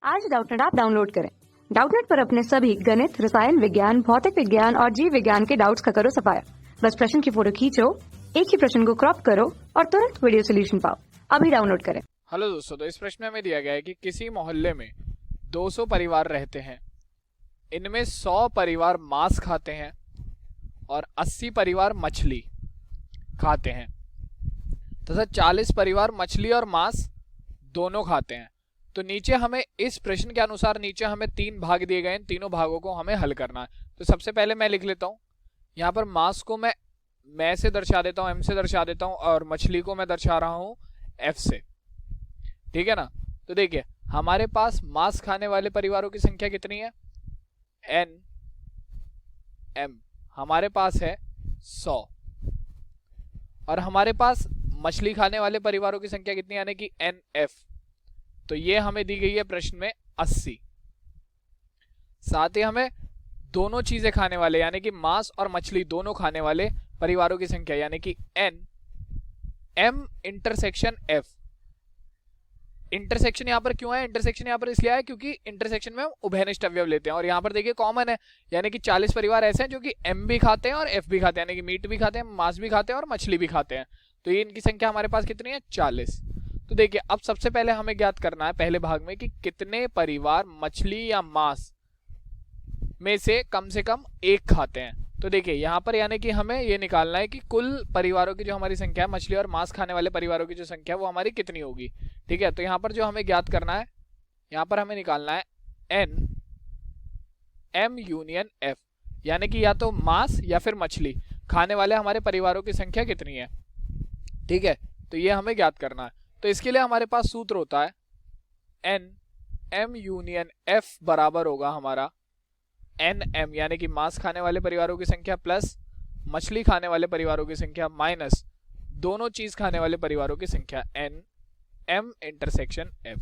आज Doubtnut app download करें। Doubtnut पर अपने सभी गणित, रसायन विज्ञान, भौतिक विज्ञान और जीव विज्ञान के डाउट्स का करो सफाया। बस प्रश्न की फोटो खींचो, एक ही प्रश्न को क्रॉप करो और तुरंत वीडियो सोल्यूशन पाओ। अभी डाउनलोड करें। हेलो दोस्तों, तो इस प्रश्न में हमें दिया गया है कि किसी मोहल्ले में 200 परिवार रहते हैं। इनमें 100 परिवार मांस खाते हैं और 80 परिवार मछली खाते हैं तथा 40 परिवार मछली और मांस दोनों खाते हैं। तो नीचे हमें इस प्रश्न के अनुसार नीचे हमें 3 भाग दिए गए हैं, तीनों भागों को हमें हल करना है। तो सबसे पहले मैं लिख लेता हूं, यहाँ पर मांस को मैं से दर्शा देता हूं, एम से दर्शा देता हूं, और मछली को मैं दर्शा रहा हूं एफ से। ठीक है ना। तो देखिए हमारे पास मांस खाने वाले परिवारों की संख्या कितनी है, एन एम हमारे पास है 100, और हमारे पास मछली खाने वाले परिवारों की संख्या कितनी यानी कि एन एफ। तो ये हमें दी गई है प्रश्न में 80। साथ ही हमें दोनों चीजें खाने वाले यानी कि मांस और मछली दोनों खाने वाले परिवारों की संख्या यानी कि N M intersection F. Intersection यहां पर क्यों है, इंटरसेक्शन यहां पर इसलिए है क्योंकि इंटरसेक्शन में हम उभयनिष्ठ अवयव लेते हैं, और यहां पर देखिए कॉमन है यानी कि 40 परिवार ऐसे हैं जो कि एम भी खाते हैं और एफ भी खाते हैं, यानी कि मीट भी खाते हैं, मांस भी खाते हैं और मछली भी खाते हैं। तो ये इनकी संख्या हमारे पास कितनी है, 40। तो देखिए अब सबसे पहले हमें ज्ञात करना है पहले भाग में कि कितने परिवार मछली या मांस में से कम एक खाते हैं। तो देखिए यहाँ पर यानी कि हमें ये निकालना है कि कुल परिवारों की जो हमारी संख्या है, मछली और मांस खाने वाले परिवारों की जो संख्या है वो हमारी कितनी होगी। ठीक है, तो यहाँ पर जो हमें ज्ञात करना है, यहाँ पर हमें निकालना है एन एम यूनियन एफ, यानी कि या तो मांस या फिर मछली खाने वाले हमारे परिवारों की संख्या कितनी है। ठीक है, तो ये हमें ज्ञात करना है। तो इसके लिए हमारे पास सूत्र होता है एन एम यूनियन एफ बराबर होगा हमारा एन एम यानी कि मांस खाने वाले परिवारों की संख्या प्लस मछली खाने वाले परिवारों की संख्या माइनस दोनों चीज खाने वाले परिवारों की संख्या एन एम इंटरसेक्शन एफ।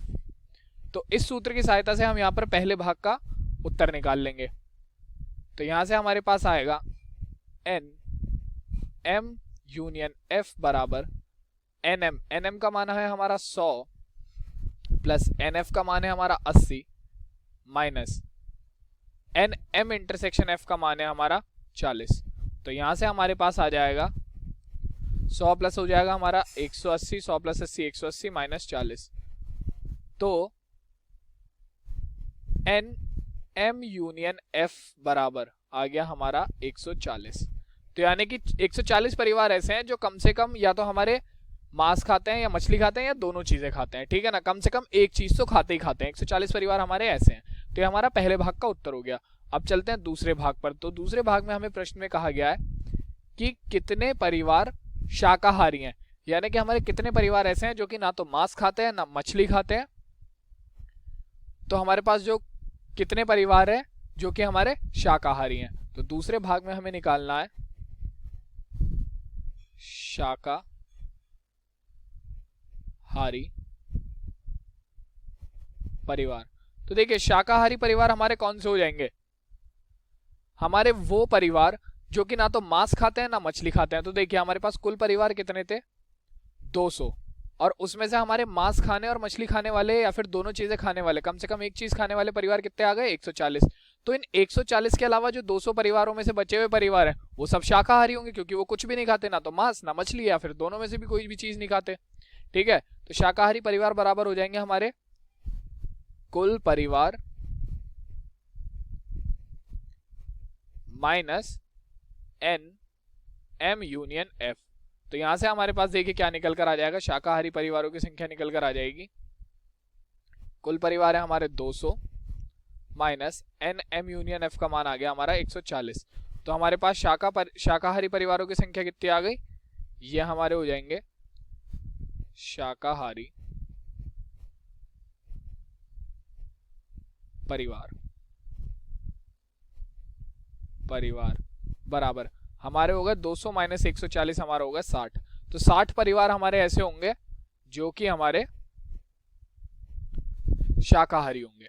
तो इस सूत्र की सहायता से हम यहां पर पहले भाग का उत्तर निकाल लेंगे। तो यहां से हमारे पास आएगा एन एम यूनियन एफ बराबर एन एम का मान है हमारा 100 प्लस एन एफ का मान है हमारा 80 minus N M intersection F का मान है हमारा 40। तो यहां से हमारे पास आ जाएगा 100 प्लस हो जाएगा हमारा 180, 100 प्लस 80 180 माइनस 40। तो एन एम यूनियन एफ बराबर आ गया हमारा 140। तो यानी कि 140 परिवार ऐसे हैं जो कम से कम या तो हमारे मांस खाते हैं या मछली खाते हैं या दोनों चीजें खाते हैं। ठीक है ना, कम से कम एक चीज तो खाते ही खाते हैं। 140 परिवार हमारे ऐसे हैं। तो ये हमारा पहले भाग का उत्तर हो गया। अब चलते हैं दूसरे भाग पर। तो दूसरे भाग में हमें प्रश्न में कहा गया है कि कितने परिवार शाकाहारी हैं, यानी कि हमारे कितने परिवार ऐसे हैं जो कि ना तो मांस खाते हैं ना मछली खाते हैं। तो हमारे पास जो कितने परिवार हैं जो कि हमारे शाकाहारी हैं। तो दूसरे भाग में हमें निकालना है शाकाहारी परिवार। तो देखिए शाकाहारी परिवार हमारे कौन से हो जाएंगे, हमारे वो परिवार जो कि ना तो मांस खाते हैं ना मछली खाते हैं। तो देखिए हमारे पास कुल परिवार कितने थे, 200, और उसमें से हमारे मांस खाने और मछली खाने वाले या फिर दोनों चीजें खाने वाले कम से कम एक चीज खाने वाले परिवार कितने आ गए, 140। तो इन 140 के अलावा जो 200 परिवारों में से बचे हुए परिवार हैं वो सब शाकाहारी होंगे, क्योंकि वो कुछ भी नहीं खाते, ना तो मांस ना मछली या फिर दोनों में से भी कोई भी चीज नहीं खाते। ठीक है, तो शाकाहारी परिवार बराबर हो जाएंगे हमारे कुल परिवार minus N M union F. तो यहां से हमारे पास देखिए क्या निकल कर आ जाएगा, शाकाहारी परिवारों की संख्या निकल कर आ जाएगी, कुल परिवार है हमारे 200 minus N M union F का मान आ गया हमारा 140। तो हमारे पास शाकाहारी परिवारों की संख्या कितनी आ गई, ये हमारे हो जाएंगे शाकाहारी परिवार बराबर हमारे हो गए 200 माइनस 140 हमारा होगा 60। तो 60 परिवार हमारे ऐसे होंगे जो कि हमारे शाकाहारी होंगे।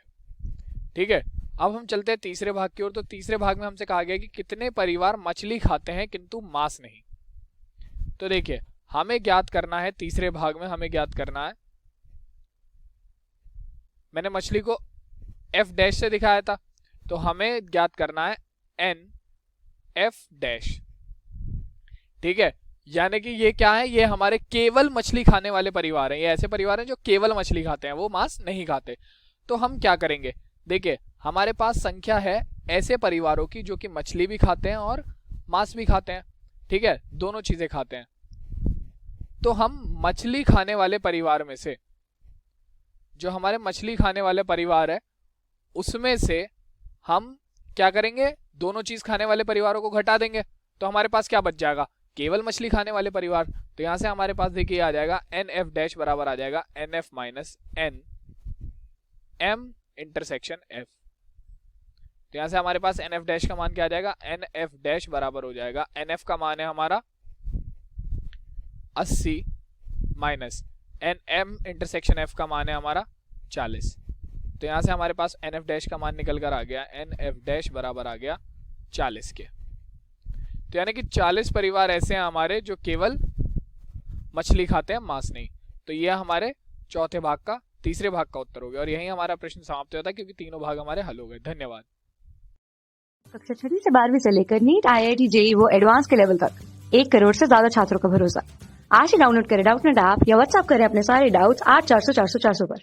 ठीक है, अब हम चलते हैं तीसरे भाग की ओर। तो तीसरे भाग में हमसे कहा गया कि कितने परिवार मछली खाते हैं किंतु मांस नहीं। तो देखिए हमें ज्ञात करना है, तीसरे भाग में हमें ज्ञात करना है, मैंने मछली को एफ डैश से दिखाया था, तो हमें ज्ञात करना है एन एफ डैश। ठीक है, यानी कि ये क्या है, ये हमारे केवल मछली खाने वाले परिवार हैं। ये ऐसे परिवार हैं जो केवल मछली खाते हैं, वो मांस नहीं खाते। तो हम क्या करेंगे, देखिए हमारे पास संख्या है ऐसे परिवारों की जो कि मछली भी खाते हैं और मांस भी खाते हैं। ठीक है, दोनों चीजें खाते हैं। तो हम मछली खाने वाले परिवार में से, जो हमारे मछली खाने वाले परिवार है, उसमें से हम क्या करेंगे, दोनों चीज खाने वाले परिवारों को घटा देंगे। तो हमारे पास क्या बच जाएगा, केवल मछली खाने वाले परिवार। तो यहां से हमारे पास देखिए आ जाएगा एन एफ डैश बराबर आ जाएगा N F minus N M intersection F. तो यहां से हमारे पास एन एफ डैश का मान क्या आ जाएगा, एन एफ डैश बराबर हो जाएगा, एन एफ का मान है हमारा 80 minus N M intersection F का मान है हमारा 40। तो यहां से हमारे पास एन एफ डैश का मान निकल कर आ गया, एन एफ डैश बराबर आ गया 40 के। तो यानी कि 40 परिवार ऐसे हैं हमारे जो केवल मछली खाते हैं, मांस नहीं। तो यह हमारे चौथे भाग का, तीसरे भाग का उत्तर हो गया और यही हमारा प्रश्न समाप्त होता है, क्योंकि तीनों भाग हमारे हल हो गए। धन्यवाद। कक्षा 6 से 12वीं से लेकर नीट, IIT, JEE वो एडवांस के लेवल तक 1 करोड़ से ज्यादा छात्रों का भरोसा। आज ही डाउनलोड करें डाउटनेट ऐप या व्हाट्सएप करें अपने सारे डाउट्स 8400 400 400 पर।